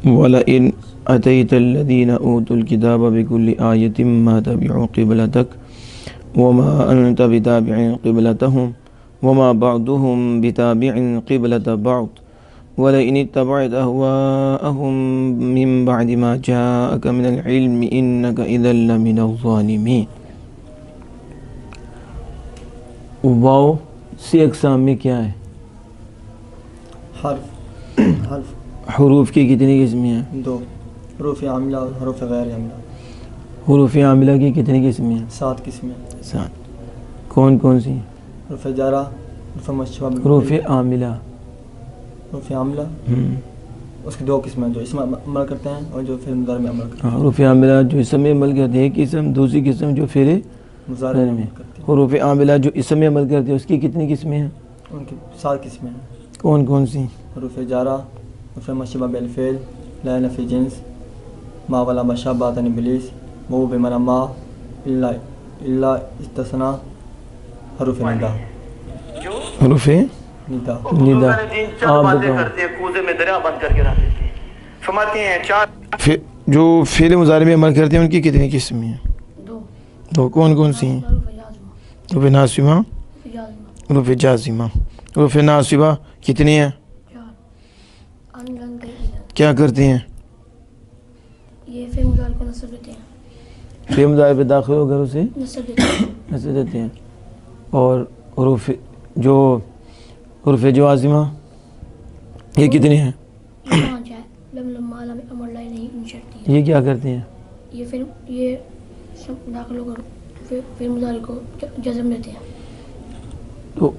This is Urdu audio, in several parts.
وَلَئِنْ أَتَيْتَ الَّذِينَ أُوتُوا الْكِتَابَ بِكُلِّ آيَةٍ مَا تَبِعُوا قِبْلَتَكَ وَمَا أَنْتَ بِتَابِعٍ قِبْلَتَهُمْ وَمَا بَعْضُهُمْ بِتَابِعٍ قِبْلَةَ بَعْضٍ وَلَئِنِ اتَّبَعْتَ أَهْوَاءَهُمْ مِنْ بَعْدِ مَا جَاءَكَ مِنَ الْعِلْمِ إِنَّكَ إِذًا لَمِنَ الظَّالِمِينَ۔ واو سی اقسام میں کیا ہے؟ حرف حروف کی کتنی قسمیں ہیں؟ 2، حروف عاملہ اور حروف غیر عاملہ۔ حروف عاملہ کی کتنی قسمیں ہیں؟ 7 قسمیں۔ 7۔ کون کون سی ہیں؟ حروف جارہ، حروف مشبہ، حروف عاملہ۔ حروف عاملہ اس کی 2 قسمیں، جو اسم عمل کرتے ہیں اور جو فعل مضارع میں عمل کرتے ہیں۔ حروف عاملہ جو اسم میں عمل کرتے ہیں ایک قسم، دوسری قسم جو فعل مضارع میں عمل کرتے ہیں۔ حروف عاملہ جو اسم میں عمل کرتے ہیں اس کی کتنی قسمیں ہیں؟ ان کی 7 قسمیں ہیں۔ کون کون سی؟ حروف جارہ، حروف مشبہ بالفعل، لا نفی جنس، ما ولا مشابہۃ ابلیس، وہ بمعنی ما، الا استثناء، حروف ندا۔ حروف ندا ندا۔ آپ بتاؤ کوزے میں دریا بند کر کے رکھ دیتے ہیں۔ فرماتے ہیں 4 جو فعل مضارع میں عمل کرتے ہیں ان کی کتنی قسمیں ہیں؟ 2۔ کون کون سی ہیں؟ حروف ناصبہ، حروف جازمہ۔ حروف ناصبہ کتنی ہیں؟ کیا کرتے ہیں؟ یہ فعل مضارع کو نصب دیتے ہیں، فعل مضارع پہ داخل ہو کر اسے نصب دیتے ہیں۔ نصب دیتے ہیں۔ اور حروف جوازمہ یہ کتنی ہیں؟ 5 ہے۔ لم لما لم امر لا نہیں ان شرطی ہے۔ یہ کیا کرتے ہیں؟ یہ سب داخل ہو کر فعل مضارع کو جزم دیتے ہیں۔ تو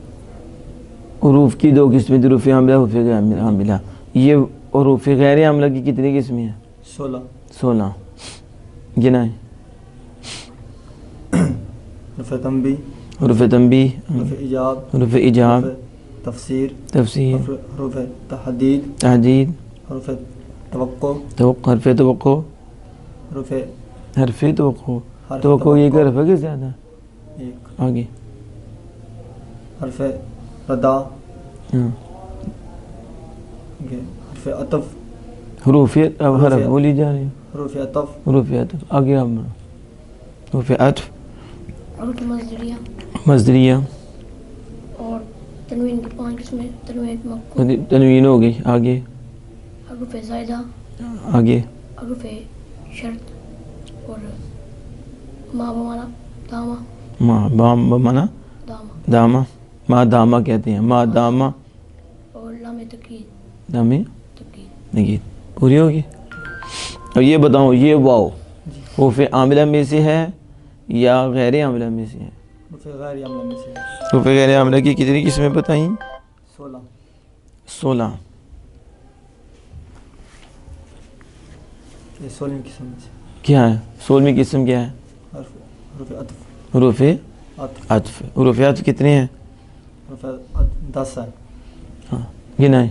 حروف کی 2 قسمیں، حروف عاملہ، حروف غیر عاملہ۔ یہ حروف غیر عاملہ کی کتنی قسمیں ہیں؟ 16۔ گنائیں۔ حروف تنبیہ، حروف تنبیہ، حروف ایجاب، حروف ایجاب، تفسیر، حروف تحدید، تحدید، حروف توقع، حرف توقع، حروف حرف توقع۔ توقع یہ کہ حرف ہے زیادہ؟ ایک، آگے حرف ردا، ہاں۔ حرف عطف، حروف حرف بولی جا رہی ہے، حروف عطف، حروف عطف۔ آگے آپ حروف عطف، حروف مصدریہ مصدریہ، اور تنوین کی 5 قسمیں، تنوین مقصود، تنوین ہو گئی۔ آگے حروف زائدہ، آگے حروف شرط، اور ما بمعنی دامہ، ما بام بمانا دامہ، دامہ، ما دامہ کہتے ہیں، ما دامہ، اور لام تقید، دامے تقید۔ نگید۔ پوری ہوگی؟ اور یہ بتاؤ یہ واو حروف عاملہ میں سے ہے یا غیر عاملہ میں سے ہے؟ حروف غیر عاملہ میں سے حروف غیر عاملہ کی کتنی قسمیں بتائیں؟ 16۔ یہ 16 قسم میں سے کیا ہے 16ویں قسم؟ کیا ہے؟ حروف عطف، حروف عطف، عطف۔ حروف عطف کتنے ہیں؟ حروف عطف 10 ہے۔ ہاں گنائیں۔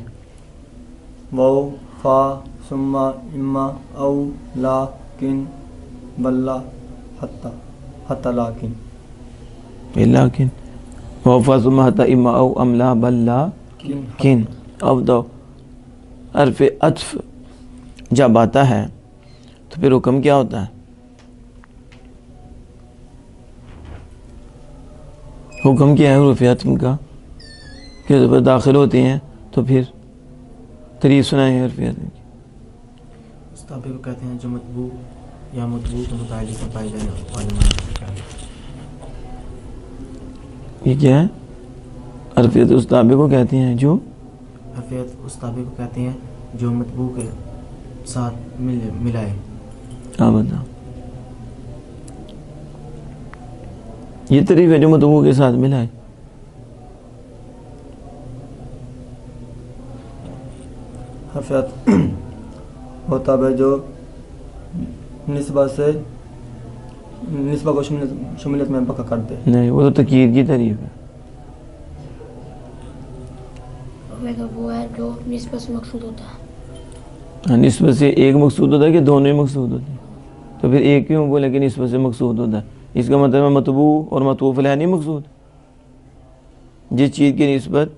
واو، فا، ثم، اما، او، لا، کن، بلا، حتی لاکن۔ لیکن وفا ثم حتی اما او ام لا بل لا کن۔ اب دو حرف عطف جب آتا ہے تو پھر حکم کیا ہوتا ہے؟ حکم کیا ہے حروف عطف کا کہ جب داخل ہوتے ہیں تو پھر تعریف سنائیں حرف عطف کی۔ اس تابع کو کہتے ہیں جو مطبوع یا مطبوع کے متعلق پائے جانے والے معنی۔ یہ کیا ہے؟ حرف عطف اس تابع کو کہتے ہیں جو حرف عطف اس تابع کو کہتے ہیں جو مطبوع کے ساتھ ملائے۔ ہاں بتاؤ یہ تعریف ہے جو مطبوع کے ساتھ ملا ہے۔ حرف عطف ہوتا ہے جو نسبت کو شمولیت میں پکا کر دے۔ نہیں وہ تو تقید کی تعریف ہے۔ وہ ہے جو نسبت سے مقصود ہوتا ہے۔ ہاں نسبت سے ایک مقصود ہوتا ہے کہ دونوں ہی مقصود ہوتے ہیں؟ تو پھر ایک کیوں بولے کہ نسبت سے مقصود ہوتا ہے؟ اس کا مطلب مطبوع اور معطوف علیہ نہیں مقصود؟ جس چیز کی نسبت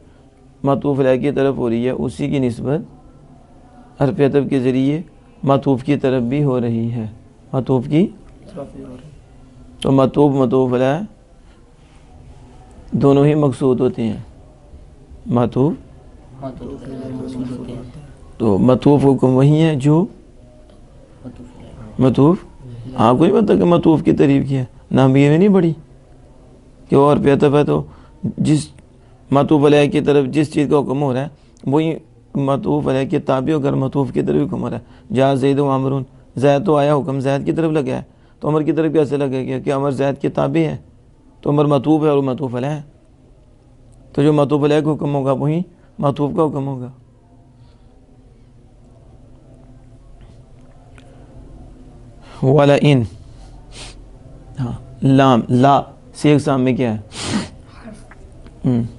معطوف علیہ کی طرف ہو رہی ہے اسی کی نسبت حرف عطف کے ذریعے معطوف کی طرف بھی ہو رہی ہے، معطوف کی صافی اور تو معطوف معطوف علیہ دونوں ہی مقصود ہوتے ہیں، معطوف تو معطوف حکم وہی ہے جو معطوف، آپ کو نہیں پتہ کہ معطوف کی تعریف کی ہے، نامیہ میں نہیں پڑھی کہ اور پہ عطف ہے تو جس معطوف علیہ کی طرف جس چیز کا حکم ہو رہا ہے وہی معطوف علیہ کے تابع ہو کر معطوف کی طرف حکم ہو رہا ہے۔ جہاں زید و عمرون، زید تو آیا حکم زید کی طرف لگا ہے تو عمر کی طرف کیسے لگے گیا کہ عمر زید کے تابع ہے تو عمر معطوف ہے اور معطوف علیہ ہے، تو جو معطوف علیہ کا حکم ہوگا وہی معطوف کا حکم ہوگا۔ والا ان، ہاں لام لا سے اقسام میں کیا ہے؟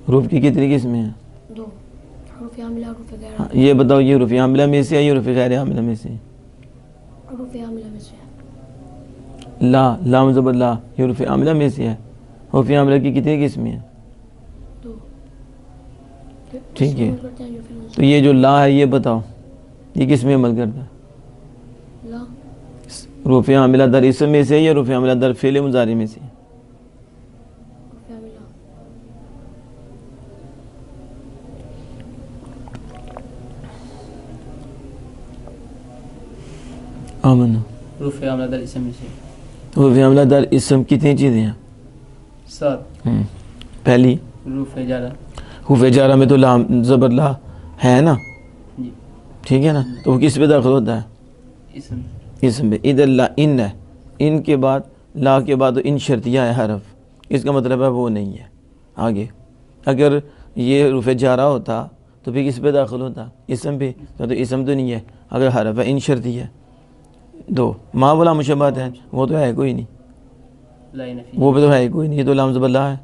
حروف کی کتنی قسمیں ہیں؟ 2 حروف عاملہ حروف غیر ہاں، یہ بتاؤ یہ حروف عاملہ میں سے ہے یا حروف غیر عاملہ میں سے؟ حروف عاملہ میں سے ہے۔ لا، لام زبر لا، یہ حروف عاملہ میں سے ہے۔ حروف عاملہ کی کتنی قسمیں ہیں؟ 2 ٹھیک ہے، تو یہ جو لا ہے یہ بتاؤ یہ کس میں عمل کرتا ہے؟ لا حروف عاملہ در اسم میں سے ہے یا حروف عاملہ در فعل مضارع میں سے؟ حروف عاملہ آمن حروف عاملہ در اسم میں سے حروف عاملہ در اسم کتنی چیزیں ہیں؟ 7 پہلی حروف جارہ حروف جارہ میں تو لام زبر لا ہے نا، جی ٹھیک ہے نا، تو وہ کس پہ داخل ہوتا ہے؟ اسم اسم پہ۔ ادھر لا ان ہے، ان کے بعد لا کے بعد ان شرطیہ ہے حرف، اس کا مطلب ہے وہ نہیں ہے آگے۔ اگر یہ حروف جارہ ہوتا تو پھر کس پہ داخل ہوتا؟ اسم پہ، تو اسم تو نہیں ہے، اگر حرف ہے ان شرطیہ ہے۔ 2 ما والا مشبہات ہے، وہ تو ہے کوئی نہیں، لا نفی وہ پہ تو ہے ہی کوئی نہیں، یہ تو لام زبر لا ہے،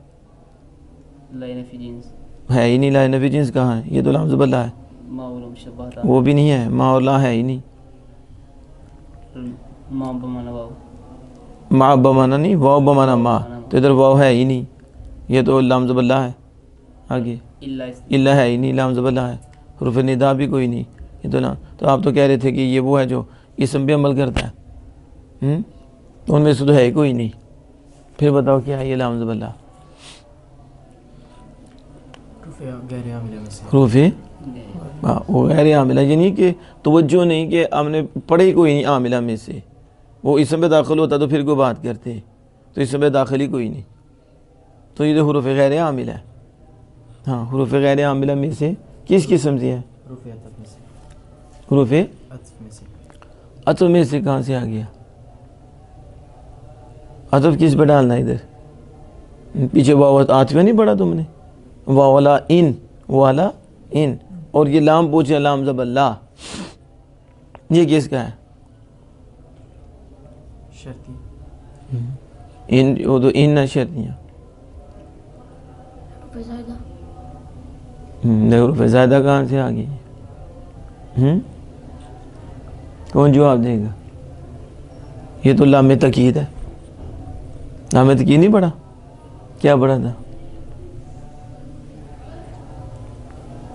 لا نفی جنس ہے ہی نہیں، لا نفی جنس کہاں ہے، یہ تو لام زبر لا ہے، ما ولا مشبہات وہ بھی نہیں ہے، ما اور لا ہے ہی نہیں، ما بمعنی واو ما بمانا نہیں، واو بمانا ما، تو ادھر واو ہے ہی نہیں، یہ تو لام زبر لا ہے۔ آگے الا اللہ ہے ہی نہیں، لام زبر لا ہے، حروف ندا بھی کوئی نہیں، یہ تو لام، تو آپ تو کہہ رہے تھے کہ یہ وہ ہے جو اسم پہ عمل کرتا ہے، تو ان میں سے تو ہے ہی کوئی نہیں، پھر بتاؤ کیا ہے یہ لام زبر لا؟ حروف غیر عاملہ میں سے حروف وہ غیر عاملہ، یعنی کہ توجہ نہیں کہ ہم نے پڑھے کوئی نہیں عاملہ میں سے، وہ اسم پہ داخل ہوتا تو پھر کوئی بات کرتے، تو اسم پہ داخل ہی کوئی نہیں، تو یہ تو حروف غیر عاملہ ہے۔ ہاں حروف غیر عاملہ میں سے کس قسم سے ہے؟ حروف عطف میں سے حروف عطف میں سے عطف میں سے کہاں سے آ گیا؟ عطف کس پہ ڈالنا ہے ادھر؟ پیچھے واو عاطفہ نہیں پڑھا تم نے؟ والا ان، والا ان، اور یہ لام پوچھے لام زبر لا، یہ کس کا ہے؟ شرطی ان، وہ تو ان ہے شرطیاں، حروف زائدہ حروف زائدہ کہاں سے آ گئی؟ کون جواب دے گا؟ یہ تو لام تاکید ہے، لام تاکید نہیں پڑھا؟ کیا پڑھا تھا؟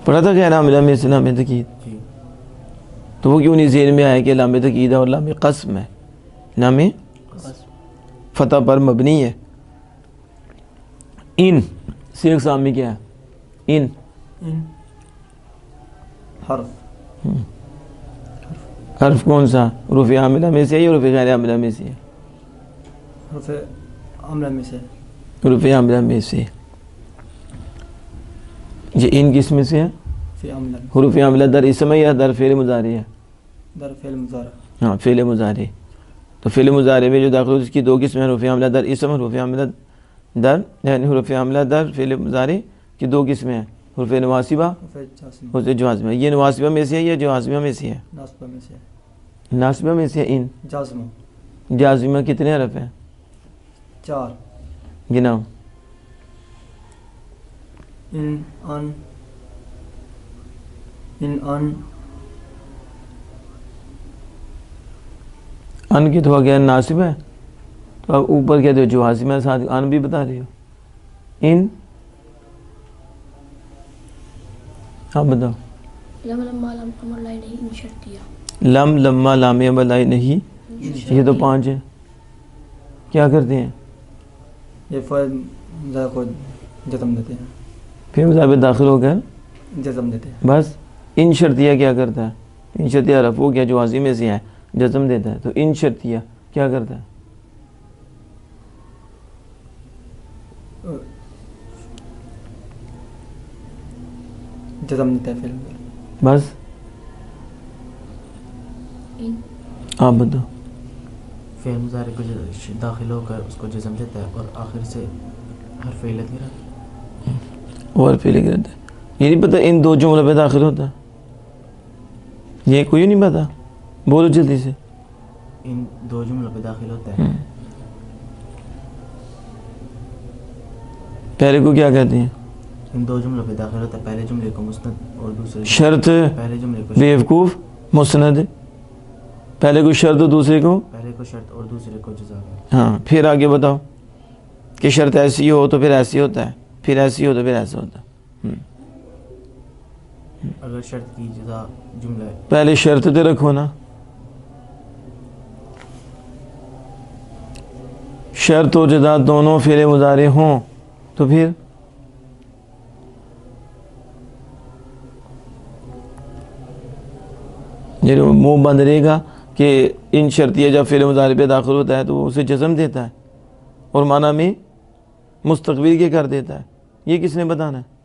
پڑھا تھا کہ لام میں سے لام تاکید، جی تو وہ کیوں نہیں ذہن میں آیا کہ لام تاکید ہے اور لام قسم ہے؟ لام فتح پر مبنی ہے۔ ان سے اقسام میں کیا ہے؟ ان ان حرف حرف کون سا؟ حروف عاملہ میں سے ہے یا حروف غیر عاملہ میں سے ہے؟ حروف عاملہ میں سے حروف عاملہ میں سے۔ یہ ان کس میں سے ہے؟ فی عاملہ حروف عاملہ در اسم ہے یا در فعل مضارع ہے؟ در فعل مضارع ہاں فعل مضارع، تو فعل مضارع میں جو داخل ہوتی ہے اس کی 2 قسمیں، حروف عاملہ در اسم، حروف عاملہ در، یعنی حروف عاملہ در فعل مضارع کی 2 قسمیں ہیں، حروف نواصبہ، حروف جازمہ حروف جوازمہ۔ یہ نواصبہ میں سے ہے یا جوازمہ میں سے ہے؟ ناصبہ میں سے ناصبہ میں سے ہے ان۔ جازمہ جازمہ کتنے حرف ہیں؟ 4 گناؤ۔ ان ان ان کی تو ہو گیا ناصب ہے، تو اب اوپر کہتے ہو جوازمہ ہے، ساتھ ان بھی بتا رہے ہو۔ ان، آپ بتاؤ لم لما لم امر لائی نہیں ان شرطیہ. لم لما لام بلائی نہیں، یہ تو 5 ہیں. کیا کرتے ہیں؟ یہ فعل مضارع کو جزم دیتے ہیں. پھر مضارع داخل ہو کر جزم دیتے ہیں. بس. ان شرطیہ کیا کرتا ہے؟ ان شرطیہ رفع کیا جو عظیم میں سے ہے جزم دیتا ہے، تو ان شرطیہ کیا کرتا ہے؟ جزم دیتے ہیں فعل. بس ان آپ بتاؤ. فعل مضارع کو داخل ہو کر اس کو جزم دیتا ہے اور آخر سے حرف علت نہیں رہتا. اور پھر لکھ رہتا ہے. یہ نہیں پتہ ان 2 جملوں پہ داخل ہوتا ہے؟ یہ کوئی نہیں پتا؟ بولو جلدی سے. ان 2 جملوں پہ داخل ہوتا ہے. پہلے کو کیا کہتے ہیں؟ ان 2 جملوں پہ داخل ہوتا ہے. پہلے جملے کو مسند اور دوسرے شرط. پہلے جملے کو بیوقوف مسند. پہلے کو شرط دوسرے کو پہلے کو شرط اور دوسرے کو جزا. ہاں. پھر آگے بتاؤ کہ شرط ایسی ہو تو پھر ایسی ہوتا ہے، پھر ایسی ہو تو پھر ایسا ہوتا ہے. اگر شرط کی جزا جملہ ہے پہلے شرط تے رکھو نا. شرط و جزا دونوں فعل مضارع ہوں تو پھر یہ منہ بند رہے گا کہ ان شرطیہ جب فعل مضارع پہ داخل ہوتا ہے تو وہ اسے جزم دیتا ہے اور معنی میں مستقبل کے کر دیتا ہے. یہ کس نے بتانا ہے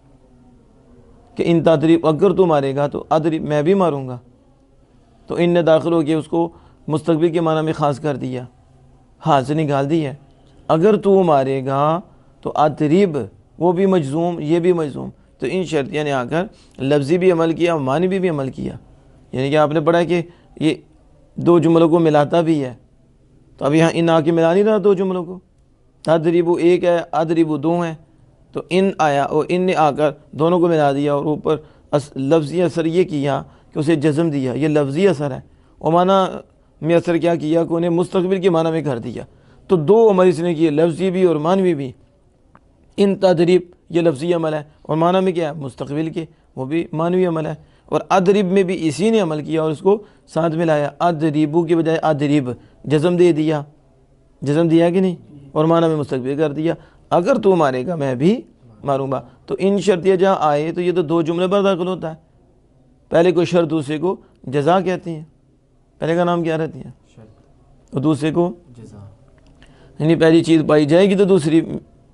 کہ ان تدریب اگر تو مارے گا تو ادریب میں بھی ماروں گا؟ تو ان نے داخل ہو کے اس کو مستقبل کے معنی میں خاص کر دیا، ہاتھ سے نکال دی ہے. اگر تو مارے گا تو ادریب وہ بھی مجزوم یہ بھی مجزوم. تو ان شرطیہ نے آ کر لفظی بھی عمل کیا معنی بھی عمل کیا. یعنی کہ آپ نے پڑھا کہ یہ 2 جملوں کو ملاتا بھی ہے. تو اب یہاں ان آ کے ملا نہیں رہا 2 جملوں کو. تدریب 1 ہے ادریب 2 ہے. تو ان آیا اور ان نے آ کر دونوں کو ملا دیا اور اوپر لفظی اثر یہ کیا کہ اسے جزم دیا. یہ لفظی اثر ہے. اور معنی میں اثر کیا کیا کہ انہیں مستقبل کے معنی میں کر دیا. تو 2 عمل اس نے کیے، لفظی بھی اور معنوی بھی. ان تدریب یہ لفظی عمل ہے اور معنی میں کیا ہے مستقبل کے، وہ بھی معنوی عمل ہے. اور ادریب میں بھی اسی نے عمل کیا اور اس کو ساتھ ملایا. ادریبو کی بجائے ادریب جزم دے دیا. جزم دیا کہ نہیں؟ اور معنی میں مستقبل کر دیا. اگر تو مارے گا میں بھی ماروں گا. تو ان شرطیہ جہاں آئے تو یہ تو 2 جملے پر داخل ہوتا ہے. پہلے کو شرط دوسرے کو جزا کہتے ہیں. پہلے کا نام کیا رہتی ہے شرط اور دوسرے کو جزا. یعنی پہلی چیز پائی جائے گی تو دوسری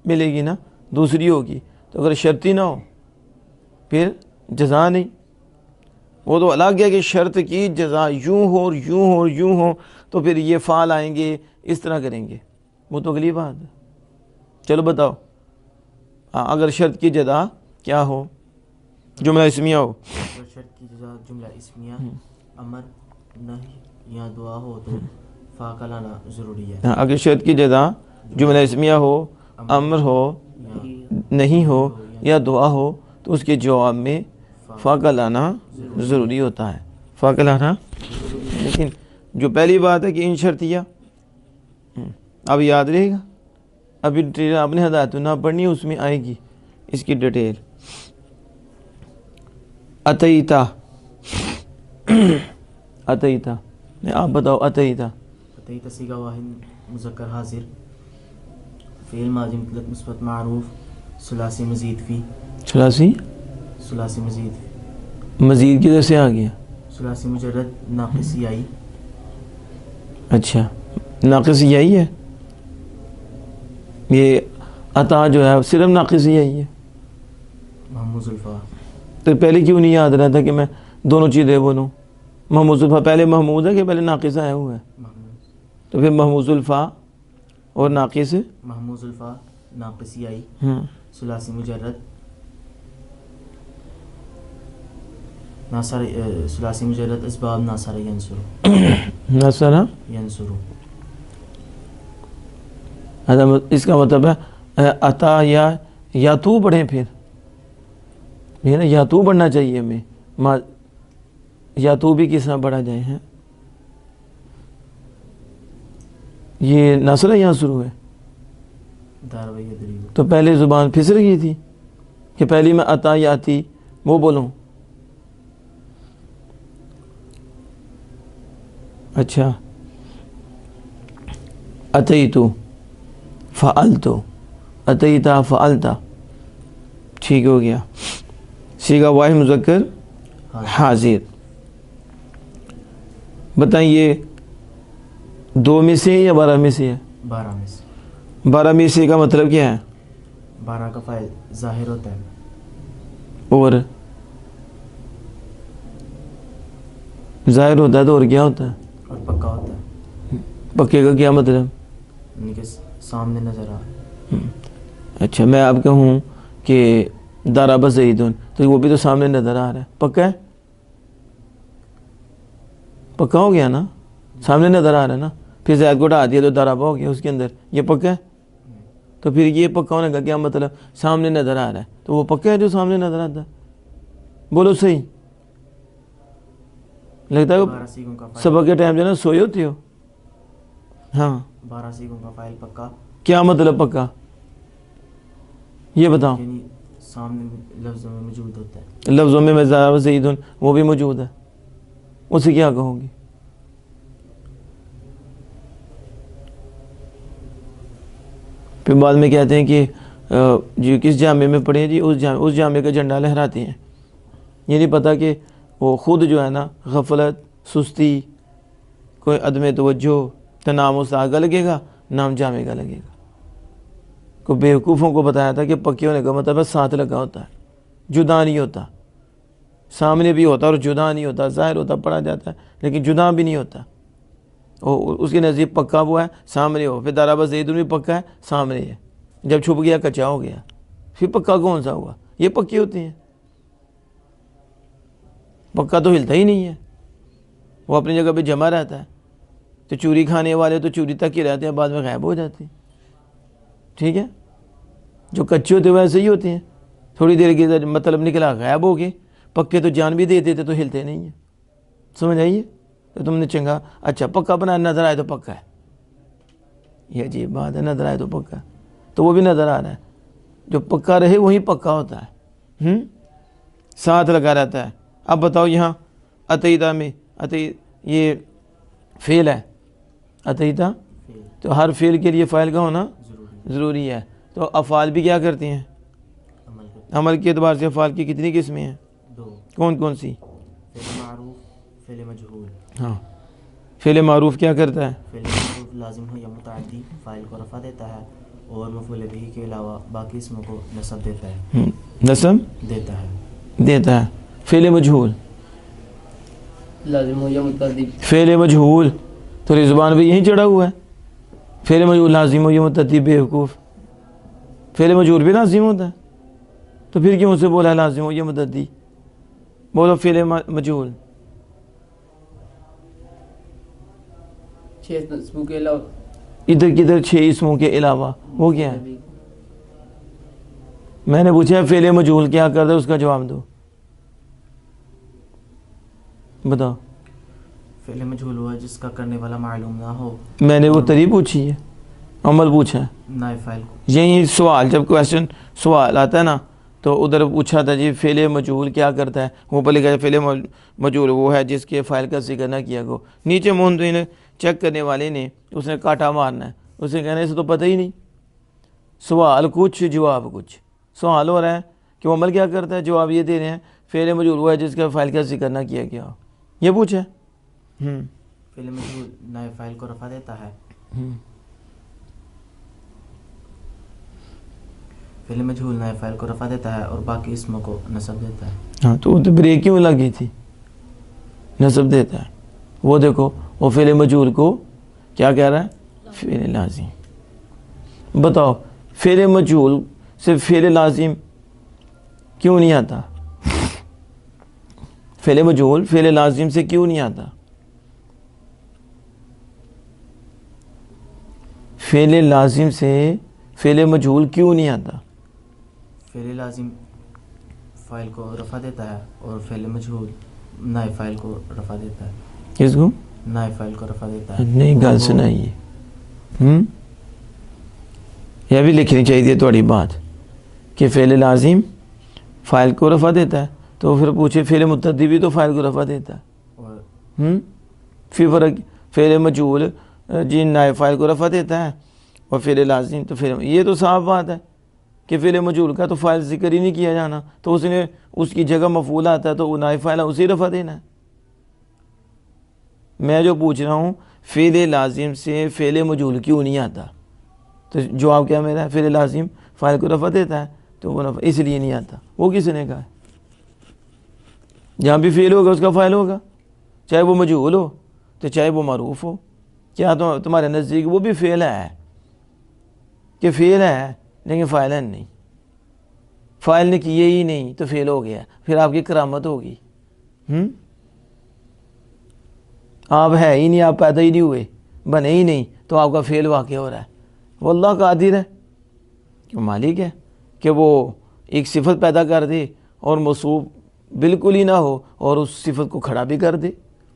ملے گی نا، دوسری ہوگی. تو اگر شرطی نہ ہو پھر جزا نہیں. وہ تو الگ ہے کہ شرط کی جزا یوں ہو اور یوں ہو اور یوں ہو تو پھر یہ فعال آئیں گے اس طرح کریں گے، وہ تو اگلی بات ہے. چلو بتاؤ. اگر شرط کی جزا کیا ہو؟ جملہ اسمیہ ہو. اگر شرط کی جزا جملہ اسمیہ امر نہیں یا دعا ہو تو فا کا لانا ضروری ہے. اگر شرط کی جزا جملہ اسمیہ ہو، امر ہو، نہیں ہو یا دعا ہو تو اس کے جواب میں فا کا لانا ضروری ہوتا ہے. فا کا لانا. لیکن جو پہلی بات ہے کہ ان شرطیہ اب یاد رہے گا. ابھی ڈیٹیل آپ نے ہدایت نہ پڑھنی ہے، اس میں آئے گی اس کی ڈیٹیل. اتیتا اتیتا آپ بتاؤ. اتیتا اتیتا صیغہ واحد مذکر حاضر فعل ماضی مطلق مثبت معروف ثلاثی مزید فی. ثلاثی مزید کدھر سے آ گیا؟ ثلاثی مجرد ناقصی آئی. اچھا ناقص یہی ہے. یہ عطا جو ہے صرف ناقص یہی ہے. محمود الفا. تو پہلے کیوں نہیں یاد رہتا کہ میں دونوں چیزیں بولوں؟ محمود الفا پہلے محمود ہے کہ پہلے ناقص آیا ہوا ہے؟ محمود. تو پھر محمود الفا اور ناقص محمود الفا ناقصی آئی. ہاں ثلاثی مجرد ناصر. ثلاثی مجرد اسباب ناصر ینصر. نصرہ ینصر. اس کا مطلب ہے عطا یا تو پڑھیں. پھر یہ نا یا تو پڑھنا چاہیے ہمیں. یا تو بھی کس طرح پڑھا جائے ہیں؟ یہ نصر یا شروع ہے داروی دریب. تو پہلے زبان پھسر گئی تھی کہ پہلی میں عطا یا آتی وہ بولوں. اچھا اتیتو فعلتو اتیتا فعلتا ٹھیک ہو گیا. صیغہ واحد مذکر حاضر. بتائیے 2 میں سے یا 12 میں سے ہے؟ 12 میں سے. 12 میں سے کا مطلب کیا ہے؟ 12 کا فاعل ظاہر ہوتا ہے اور ظاہر ہوتا ہے تو اور کیا ہوتا ہے؟ اور پکا ہوتا ہے. پکے کا کیا مطلب؟ یعنی کہ سامنے نظر آ. اچھا میں آپ کہوں کہ ضرب زید تو وہ بھی تو سامنے نظر آ رہا ہے. پکا ہے؟ پکا ہو گیا نا, سامنے نظر آ رہا ہے نا. پھر زید کو ہٹا دیا تو ضرب ہو گیا اس کے اندر, یہ پکا ہے. تو پھر یہ پکا ہونے کا کیا مطلب؟ سامنے نظر آ رہا ہے تو وہ پکا ہے جو سامنے نظر آتا ہے. بولو صحیح. لگتا ہے 12 سیغوں کا فاعل. صبح کے ٹائم جو ہے نا سوئے ہوتی ہو. ہاں 12 سیغوں کا فاعل پکا, کیا مطلب پکا یہ بتاؤ. یعنی سامنے لفظوں میں موجود ہوتا ہے. لفظوں میں ضرب زید وہ بھی موجود ہے, اسے کیا کہو گی؟ پھر بعد میں کہتے ہیں کہ جو کس جامعے میں پڑھے جی اس جامعے کا جھنڈا لہراتے ہیں. یہ نہیں پتہ کہ وہ خود جو ہے نا غفلت, سستی, کوئی عدم توجہ, تنام و ساغہ لگے گا, نام جامعے کا لگے گا. کو بیوقوفوں کو بتایا تھا کہ پکے ہونے کا مطلب ساتھ لگا ہوتا ہے, جدا نہیں ہوتا. سامنے بھی ہوتا اور جدا نہیں ہوتا, ظاہر ہوتا پڑھا جاتا ہے لیکن جدا بھی نہیں ہوتا. اور اس کے نزدیک پکا ہوا ہے سامنے ہو. پھر ضرب زید بھی پکا ہے سامنے ہے, جب چھپ گیا کچا ہو گیا. پھر پکا کون سا ہوا؟ یہ پکے ہوتے ہیں. پکا تو ہلتا ہی نہیں ہے, وہ اپنی جگہ پہ جمع رہتا ہے. تو چوری کھانے والے تو چوری تک ہی رہتے ہیں, بعد میں غائب ہو جاتے ہیں. ٹھیک ہے, جو کچے ہوتے ہیں ویسے ہی ہوتے ہیں, تھوڑی دیر کے مطلب نکلا غائب ہو گئے. پکے تو جان بھی دیتے تھے تو ہلتے نہیں ہیں. سمجھ آئیے؟ تو تم نے چنگا اچھا پکا بنا نظر آئے تو پکا ہے. یہ عجیب بات ہے, نظر آئے تو پکا ہے. تو وہ بھی نظر آ رہا ہے. جو پکا رہے وہی پکا ہوتا ہے, ساتھ لگا رہتا ہے. اب بتاؤ یہاں اتیتا میں یہ فعل ہے اتیتا, تو ہر فعل کے لیے فاعل کا ہونا ضروری ہے. تو افعال بھی کیا کرتے ہیں؟ عمل کے اعتبار سے افعال کی کتنی قسمیں ہیں؟ 2. کون کون سی؟ فعل معروف, فعل مجہول. ہاں فعل معروف کیا کرتا ہے؟ فعل معروف لازم ہو یا متعدی فاعل کو رفع دیتا ہے اور مفعول بہ کے علاوہ باقی اسموں کو نصب دیتا ہے. نصب دیتا ہے. فعل مجہول لازم ہو یا متعدی. فعل مجہول تو رضوان بھی یہیں چڑھا ہوا ہے. فعل مجہول لازم ہو یا متعدی بیوقوف. فعل مجہول بھی لازم ہوتا ہے تو پھر کیوں اسے بولا لازم ہو یا متعدی؟ بولو فعل مجہول. 6 اسموں کے علاوہ. ادھر کدھر 6 اسموں کے علاوہ وہ کیا ہے؟ میں نے پوچھا فعل مجہول کیا کرتا ہے, اس کا جواب دو. بتاؤ. فعل مجہول ہوا جس کا کرنے والا معلوم نہ ہو. میں نے وہ تری پوچھی ہے, عمل پوچھا ہے. نائب فاعل کو. یہی سوال, جب کویسچن سوال آتا ہے نا تو ادھر پوچھا تھا جی فعل مجہول کیا کرتا ہے, وہ پہلے کہا فعل مجہول وہ ہے جس کے فاعل کا ذکر نہ کیا گو. نیچے منتظر چیک کرنے والے نے اس نے کاٹا مارنا ہے, اسے کہنا اسے تو پتہ ہی نہیں. سوال کچھ جواب کچھ. سوال ہو رہا ہے کہ وہ عمل کیا کرتا ہے, جواب یہ دے رہے ہیں فعل مجہول وہ ہے جس کا فاعل کا ذکر نہ کیا گیا ہو. یہ پوچھا. فعل مجہول نائب فاعل کو رفع دیتا ہے. فعل مجہول نائب فاعل کو رفع دیتا ہے اور باقی اسموں کو نصب دیتا ہے. ہاں تو بریک کیوں لگی تھی؟ نصب دیتا ہے. وہ دیکھو وہ فعل مجہول کو کیا کہہ رہا ہے؟ فعل لازم. بتاؤ فعل مجہول سے فعل لازم کیوں نہیں آتا؟ فعل مجہول فعل لازم سے کیوں نہیں آتا؟ فعل لازم سے فعل مجہول کیوں نہیں آتا؟ فعل لازم فاعل کو رفع دیتا ہے اور فعل مجہول نائب فاعل کو رفع دیتا ہے. کس کو؟ نائب فاعل کو رفع دیتا ہے. نہیں گل سنائیے. یہ بھی لکھنی چاہیے تھوڑی بات کہ فعل لازم فاعل کو رفع دیتا ہے, تو پھر پوچھے فعل متعدی بھی تو فاعل کو رفع دیتا ہے. پھر فرق فعل مجہول جی نائب فاعل کو رفع دیتا ہے، اور فعل لازم تو پھر یہ تو صاف بات ہے کہ فعل مجہول کا تو فاعل ذکر ہی نہیں کیا جانا، تو اس نے اس کی جگہ مفعول آتا ہے تو وہ نائب فاعل اسی رفع دینا ہے۔ میں جو پوچھ رہا ہوں فعل لازم سے فعل مجہول کیوں نہیں آتا، تو جواب کیا میرا ہے؟ فعل لازم فاعل کو رفع دیتا ہے تو وہ رفع اس لیے نہیں آتا۔ وہ کس نے کہا ہے؟ جہاں بھی فعل ہوگا اس کا فاعل ہوگا، چاہے وہ مجہول ہو تو چاہے وہ معروف ہو۔ کیا تمہارے نزدیک وہ بھی فعل ہے کہ فعل ہے لیکن فاعل نہیں؟ فاعل نے کیے ہی نہیں تو فعل ہو گیا، پھر آپ کی کرامت ہوگی۔ آپ ہے ہی نہیں، آپ پیدا ہی نہیں ہوئے، بنے ہی نہیں، تو آپ کا فعل واقع ہو رہا ہے۔ وہ اللہ قادر ہے، کہ مالک ہے کہ وہ ایک صفت پیدا کر دے اور موصوف بالکل ہی نہ ہو اور اس صفت کو کھڑا بھی کر دے۔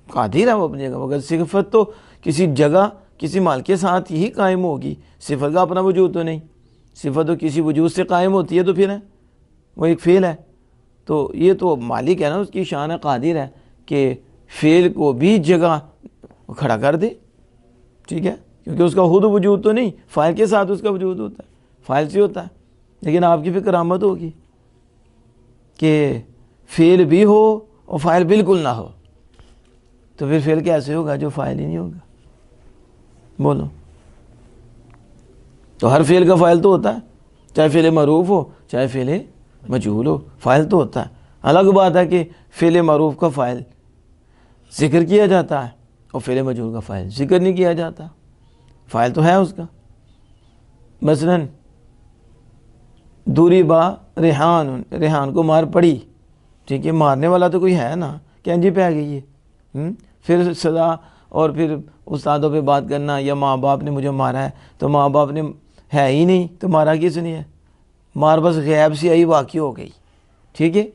قادر ہے وہ اپنی جگہ، مگر صفت تو کسی جگہ کسی مال کے ساتھ ہی قائم ہوگی، صفت کا اپنا وجود تو نہیں، صفت تو کسی وجود سے قائم ہوتی ہے، تو پھر ہے وہ ایک فعل ہے۔ تو یہ تو مالک ہے نا، اس کی شان ہے، قادر ہے کہ فعل کو بھی جگہ کھڑا کر دے، ٹھیک ہے، کیونکہ اس کا خود وجود تو نہیں، فاعل کے ساتھ اس کا وجود ہوتا ہے، فاعل سے ہوتا ہے۔ لیکن آپ کی پھر کرامت ہوگی کہ فعل بھی ہو اور فاعل بالکل نہ ہو، تو پھر فعل کیسے ہوگا جو فاعل ہی نہیں ہوگا؟ بولو۔ تو ہر فعل کا فاعل تو ہوتا ہے، چاہے فعل معروف ہو چاہے فعل مجہول ہو، فاعل تو ہوتا ہے۔ الگ بات ہے کہ فعل معروف کا فاعل ذکر کیا جاتا ہے اور فعل مجہول کا فاعل ذکر نہیں کیا جاتا، فاعل تو ہے اس کا۔ مثلا دوری با ریحان، ریحان کو مار پڑی، ٹھیک ہے، مارنے والا تو کوئی ہے نا، کینجی پہ آ گئی ہے، پھر سزا اور پھر استادوں پہ بات کرنا، یا ماں باپ نے مجھے مارا ہے، تو ماں باپ نے ہے ہی نہیں تو مارا کس نے ہے؟ مار بس غیب سے آئی واقع ہو گئی، ٹھیک ہے،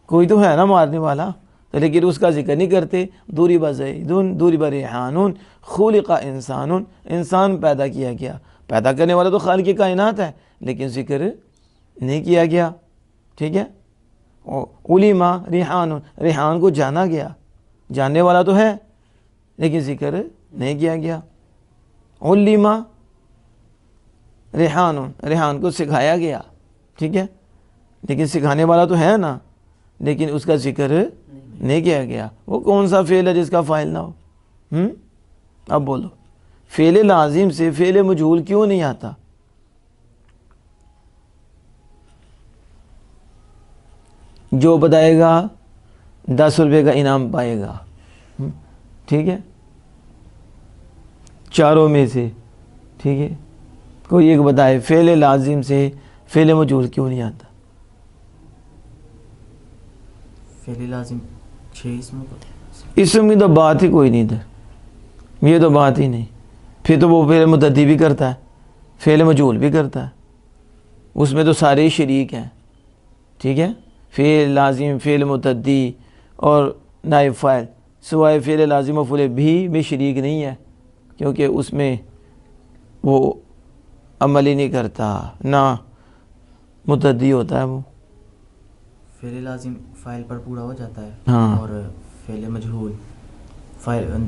کوئی تو ہے نا مارنے والا، لیکن اس کا ذکر نہیں کرتے۔ دوری با زیدون، دوری با ریحانون، خلق انسان، انسان پیدا کیا گیا، پیدا کرنے والا تو خالق کی کائنات ہے لیکن ذکر نہیں کیا گیا، ٹھیک ہے۔ علما ریحان، ریحان کو جانا گیا، جاننے والا تو ہے لیکن ذکر نہیں کیا گیا۔ علما ریحان، ریحان کو سکھایا گیا، ٹھیک ہے، لیکن سکھانے والا تو ہے نا، لیکن اس کا ذکر نہیں کیا گیا۔ وہ کون سا فعل ہے جس کا فاعل نہ ہو؟ اب بولو، فعل لازم سے فعل مجہول کیوں نہیں آتا؟ جو بتائے گا 10 روپے کا انعام پائے گا، ٹھیک ہے، چاروں میں سے، ٹھیک ہے، کوئی ایک بتائے فعل لازم سے فعل مجہول کیوں نہیں آتا؟ فعل لازم 6 اسم کی تو بات ہی کوئی نہیں تھا، یہ تو بات ہی نہیں۔ پھر تو وہ فعل متعدی بھی کرتا ہے، فعل مجہول بھی کرتا ہے، اس میں تو سارے شریک ہیں، ٹھیک ہے، فعل لازم، فعل متعدی اور نائب فاعل، سوائے فعل لازم و فعل بھی شریک نہیں ہے، کیونکہ اس میں وہ عمل ہی نہیں کرتا، نہ متعدی ہوتا ہے وہ۔ فعل لازم فاعل پر پورا ہو جاتا ہے، ہاں، اور فعل مجہول فاعل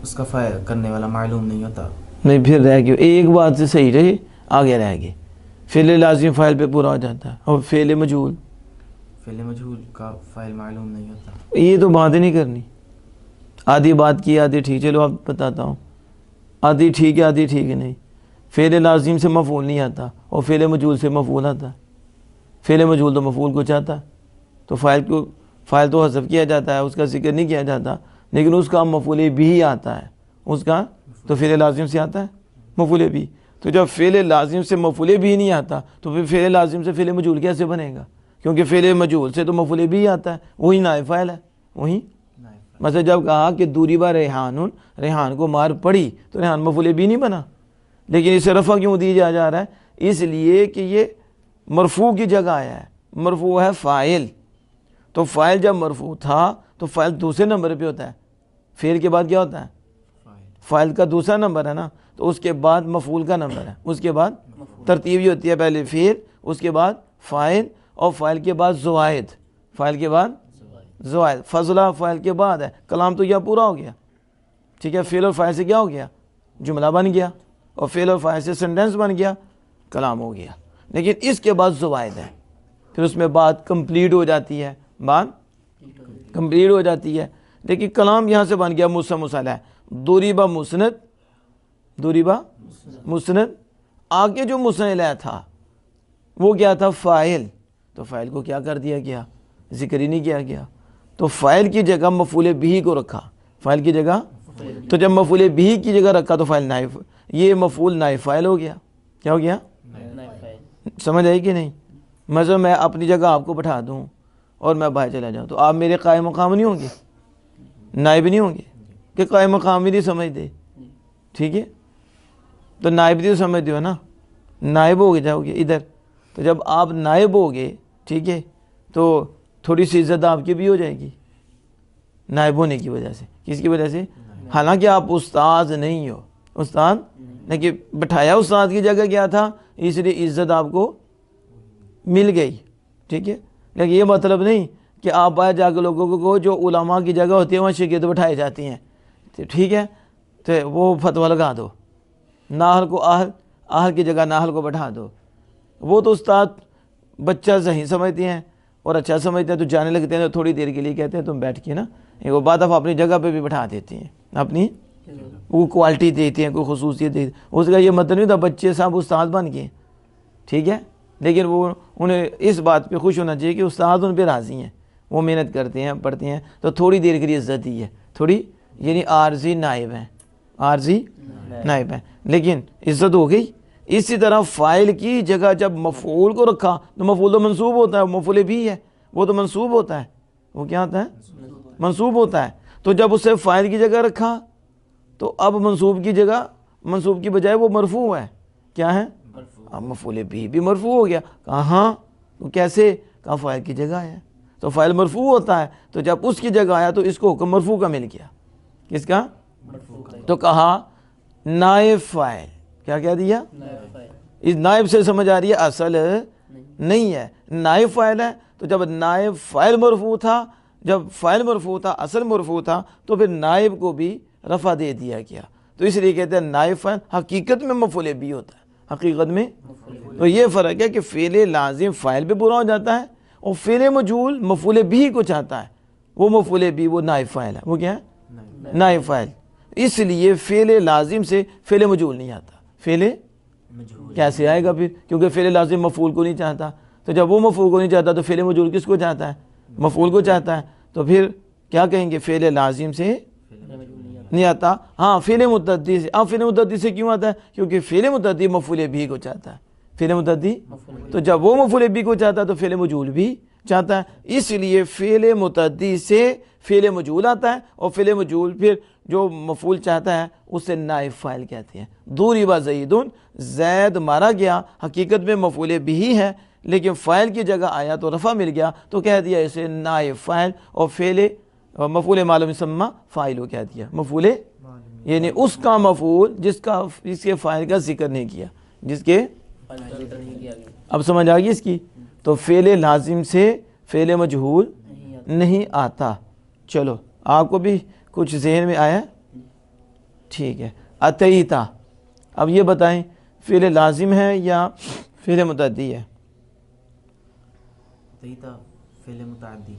اس کا فاعل کرنے والا معلوم نہیں ہوتا۔ نہیں، پھر رہ گئے، ایک بات سے صحیح رہے، آگے رہ گئے، فعل لازم فاعل پہ پورا ہو جاتا ہے، اور فعل مجہول کا فاعل معلوم نہیں ہوتا۔ یہ تو بات ہی نہیں کرنی، آدھی بات کی آدھی ٹھیک، چلو اب بتاتا ہوں، آدھی ٹھیک ہے آدھی ٹھیک نہیں۔ فعل لازم سے مفعول نہیں آتا اور فعل مجہول سے مفعول آتا ہے، فعل مجہول تو مفعول کو چاہتا ہے، تو فاعل تو حذف کیا جاتا ہے، اس کا ذکر نہیں کیا جاتا، لیکن اس کا مفعول بھی آتا ہے، اس کا تو فعل لازم سے آتا ہے مفعول بھی۔ تو جب فعل لازم سے مفعول بھی نہیں آتا تو پھر فعل لازم سے فعل مجہول کیسے بنے گا؟ کیونکہ فعل مجہول سے تو مفعول بھی آتا ہے، وہی نائب فاعل ہے، وہی۔ مثلا جب کہا کہ دوری با ریحان، ریحان کو مار پڑی، تو ریحان مفعول بھی نہیں بنا، لیکن اسے رفع کیوں دیا جا رہا ہے؟ اس لیے کہ یہ مرفوع کی جگہ آیا ہے، مرفوع ہے فاعل، تو فاعل جب مرفوع تھا تو فاعل دوسرے نمبر پہ ہوتا ہے، فعل کے بعد کیا ہوتا ہے؟ فاعل کا دوسرا نمبر ہے نا، تو اس کے بعد مفعول کا نمبر ہے، اس کے بعد ترتیب یہ ہوتی ہے، پہلے فعل، اس کے بعد فاعل، اور فاعل کے بعد زوائد، فاعل کے بعد زوائد، فضلہ فاعل کے بعد ہے، کلام تو یہ پورا ہو گیا، ٹھیک ہے، فعل اور فاعل سے کیا ہو گیا؟ جملہ بن گیا، اور فعل اور فاعل سے سینٹینس بن گیا، کلام ہو گیا۔ لیکن اس کے بعد زوائد ہے، پھر اس میں بات کمپلیٹ ہو جاتی ہے، بات کمپلیٹ ہو جاتی ہے۔ لیکن کلام یہاں سے بن گیا مسند مسلح، ضرب مسند، ضرب مسند۔ آگے جو مسند تھا وہ کیا تھا؟ فاعل، تو فاعل کو کیا کر دیا گیا؟ ذکر ہی نہیں کیا گیا، تو فاعل کی جگہ مفعول بھی کو رکھا، فاعل کی جگہ، تو جب مفعول بھی کی جگہ رکھا تو فاعل نائب، یہ مفعول نائب فاعل ہو گیا۔ کیا ہو گیا؟ سمجھ آئی کہ نہیں؟ مثلا میں اپنی جگہ آپ کو بٹھا دوں اور میں باہر چلا جاؤں، تو آپ میرے قائم مقام نہیں ہوں گے، نائب نہیں ہوں گے، کہ قائم مقام ہی نہیں سمجھتے، ٹھیک ہے؟ تو نائب بھی تو سمجھتے ہو نا، نائب ہو جاؤ گے ادھر، تو جب آپ نائب ہو گے، ٹھیک ہے، تو تھوڑی سی عزت آپ کی بھی ہو جائے گی نائب ہونے کی وجہ سے۔ کس کی وجہ سے؟ حالانکہ آپ استاد نہیں ہو، استاد لیکن بٹھایا استاد کی جگہ کیا تھا، اس لیے عزت آپ کو مل گئی، ٹھیک ہے؟ لیکن یہ مطلب نہیں کہ آپ باہر جا کے لوگوں کو جو علماء کی جگہ ہوتی ہے وہاں شریعت بٹھائی جاتی ہیں، ٹھیک ہے، تو وہ فتویٰ لگا دو، ناہل کو آہل کی جگہ ناہل کو بٹھا دو۔ وہ تو استاد بچہ صحیح سمجھتے ہیں اور اچھا سمجھتے ہیں، تو جانے لگتے ہیں، تو تھوڑی دیر کے لیے کہتے ہیں تم بیٹھ کے نا، ایک وہ بعد اپنی جگہ پہ بھی بٹھا دیتے ہیں، اپنی وہ کوالٹی دیتے ہیں، کوئی خصوصیت دیتے ہیں۔ اس کا یہ مطلب نہیں تھا بچے صاحب استاد بن گئے، ٹھیک ہے، لیکن وہ انہیں اس بات پہ خوش ہونا چاہیے کہ استاد ان پہ راضی ہیں، وہ محنت کرتے ہیں، پڑھتے ہیں، تو تھوڑی دیر کے لیے عزت دی ہے، تھوڑی، یعنی عارضی نائب ہیں، عارضی نائب ہیں، لیکن عزت ہو گئی۔ اسی طرح فاعل کی جگہ جب مفعول کو رکھا تو مفعول تو منصوب ہوتا ہے، مفعول بھی ہے وہ تو منصوب ہوتا ہے، وہ کیا ہوتا ہے؟ منصوب ہوتا ہے۔ تو جب اسے فاعل کی جگہ رکھا تو اب منصوب کی جگہ، منصوب کی بجائے وہ مرفوع ہے، کیا ہے؟ اب مفعول بھی مرفوع ہو گیا۔ کہاں؟ تو کیسے؟ کہا فاعل کی جگہ ہے، تو فاعل مرفوع ہوتا ہے، تو جب اس کی جگہ آیا تو اس کو حکم مرفوع کا مل گیا۔ کس کا؟ تو کہا نائب فاعل، کیا کہہ دیا؟ اس نائب سے سمجھ آ رہی ہے اصل نہیں ہے، نائب فاعل ہے، تو جب نائب فاعل مرفوع تھا، جب فاعل مرفوع تھا، اصل مرفوع تھا، تو پھر نائب کو بھی رفع دے دیا گیا، تو اس لیے کہتے ہیں نائب فاعل حقیقت میں مفعول بھی ہوتا ہے، حقیقت میں۔ تو یہ فرق ہے کہ فعل لازم فاعل پہ برا ہو جاتا ہے، اور فعل مجہول مفعول بھی کو چاہتا ہے، وہ مفعول بھی وہ نائب فاعل ہے، وہ کیا ہے؟ نائب فاعل۔ اس لیے فعل لازم سے فعل مجہول نہیں آتا۔ فعل کیسے آئے گا پھر؟ کیونکہ فعل لازم مفعول کو نہیں چاہتا، تو جب وہ مفعول کو نہیں چاہتا تو فعل مجہول کس کو چاہتا ہے؟ مفعول کو چاہتا ہے، تو پھر کیا کہیں گے؟ فعل لازم سے نہیں آتا، ہاں فعل متعدی سے۔ فعل متعدی سے کیوں آتا ہے؟ کیونکہ فعل متعدی مفعول بھی کو چاہتا ہے، فعل متعدی، تو جب وہ مفعول بھی کو چاہتا ہے تو فعل مجہول بھی چاہتا ہے، اس لیے فعل متعدی سے فعل مجہول آتا ہے، اور فعل مجہول پھر جو مفعول چاہتا ہے اسے نائب فاعل کہتے ہیں۔ ضرب زید، زید مارا گیا، حقیقت میں مفعول بھی ہے، لیکن فاعل کی جگہ آیا تو رفع مل گیا، تو کہہ دیا اسے نائب فاعل، اور فعل مفعول معلوم مسمى فاعل کہہ دیا، مفعول یعنی اس کا مفعول جس کے فاعل کا ذکر نہیں کیا، جس کے، اب سمجھ آ گئی اس کی؟ تو فعل لازم سے فعل مجہول نہیں آتا۔ چلو آپ کو بھی کچھ ذہن میں آیا؟ ٹھیک ہے۔ اتیتا، اب یہ بتائیں فعل لازم ہے یا فعل متعدی ہے؟ اتیتا فعل متعدی۔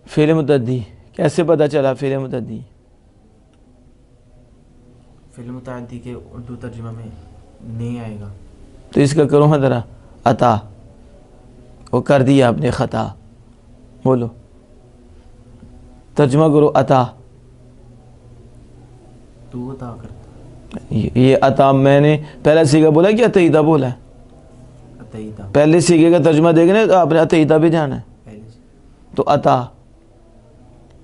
فعل متعدی کیسے پتہ چلا فعل متعدی؟ فعل متعدی کے اردو ترجمہ میں نہیں آئے گا، تو اس کا کرو ہاں ذرا، عطا، وہ کر دیا آپ نے خطا، بولو ترجمہ کرو عطا۔ تو عطا کرتا، یہ عطا میں نے پہلا سیگا بولا کہ اتیتا بولا ہے؟ اتیتا پہلے سیگے کا ترجمہ دیکھنا تو آپ نے اتیتا بھی جانا ہے، پہلے سے، تو عطا،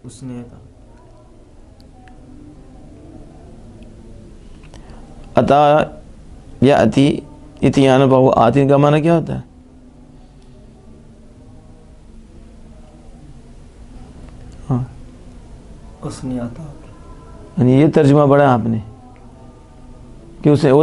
اس نے عطا، عطا یا اتی، اتیان بہو آتین کا معنی کیا ہوتا ہے؟ ہاں اس نے عطا، یعنی یہ ترجمہ پڑھا آپ نے کہ اسے